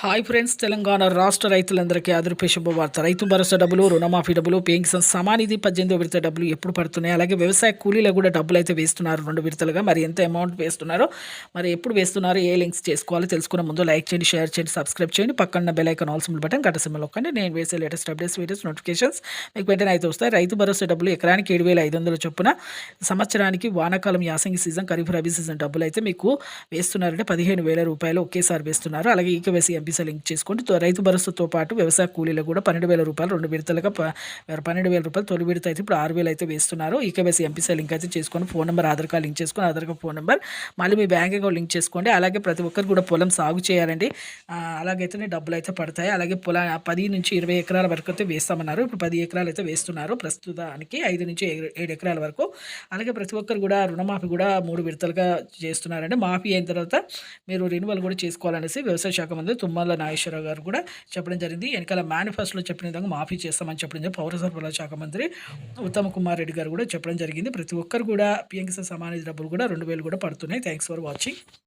Hi friends, Telangana రాష్ట్ర రైతులందరికీ అదృపే శుభవార్త. రైతు భరోసా డబ్బులు, రుణమాఫీ డబ్బులు, పెన్షన్ సమానిధి 18వ విడత డబ్బులు ఎప్పుడు పడుతున్నాయి? అలాగే వ్యవసాయ కూలీలకు కూడా డబ్బులు అయితే వేస్తున్నారు 2 విడతలుగా. మరి ఎంత అమౌంట్ వేస్తున్నారో, మరి ఎప్పుడు వేస్తున్నారు, ఏ లింక్స్ చేసుకోవాలో తెలుసుకునే ముందు లైక్ చేయండి, షేర్ చేయండి, సబ్స్క్రైబ్ చేయండి. పక్కన bell icon all symbol button గంట సింబల్ నొక్కండి. నేను వేసే లేటెస్ట్ అప్డేట్స్, వీడియోస్, నోటిఫికేషన్స్ మీకు వెంటనే అయితే వస్తాయి. రైతు భరోసా డబ్బులు ఎకరానికి 7,500 చొప్పున, సంవత్సరానికి వానాకాలం యాసంగి సీజన్, ఖరీఫ్ రబీ సీజన్ డబ్బులు అయితే మీకు వేస్తున్నారంటే 15,000 రూపాయలు ఒకేసారి వేస్తున్నారు. అలాగే ఈకేవైసీ ఎంపీసీ లింక్ చేసుకోండి. రైతు భరోసాతో పాటు వ్యవసాయ కూలీలకు కూడా 12,000 రూపాయలు 2 విడతలుగా 12,000 రూపాయలు తొలి విడత అయితే ఇప్పుడు 6,000 అయితే వేస్తున్నారు. ఈకేవైసీ ఎంపీసీ లింక్ అయితే చేసుకొని, phone number, Aadhaar card link చేసుకొని, ఆధార్ కార్డు ఫోన్ నెంబర్, మళ్ళీ మీ బ్యాంక్ అకౌంట్ లింక్ చేసుకోండి. అలాగే ప్రతి ఒక్కరు కూడా పొలం సాగు చేయాలండి. అలాగైతేనే డబ్బులు అయితే పడతాయి. అలాగే 10 నుంచి 20 ఎకరాల వరకు అయితే వేస్తామన్నారు. ఇప్పుడు 10 ఎకరాలు అయితే వేస్తున్నారు ప్రస్తుతానికి, 5 నుంచి 7 ఎకరాల వరకు. అలాగే ప్రతి ఒక్కరు కూడా రుణమాఫీ కూడా 3 విడతలుగా చేస్తున్నారండి. మాఫీ అయిన తర్వాత మీరు రెన్యువల్ కూడా చేసుకోవాలనేసి వ్యవసాయ శాఖ మంత్రి తుమ్మల నాగేశ్వరరావు గారు కూడా చెప్పడం జరిగింది. వెనకాల మేనిఫెస్టోలో చెప్పిన విధంగా మాఫీ చేస్తామని చెప్పడం జరిగింది. పౌర సరఫరాల శాఖ మంత్రి ఉత్తమ్ కుమార్ రెడ్డి గారు కూడా చెప్పడం జరిగింది. ప్రతి ఒక్కరు కూడా పిఎంకిసాన్ సమానిధి డబ్బులు కూడా 2,000 కూడా పడుతున్నాయి. Thanks for watching.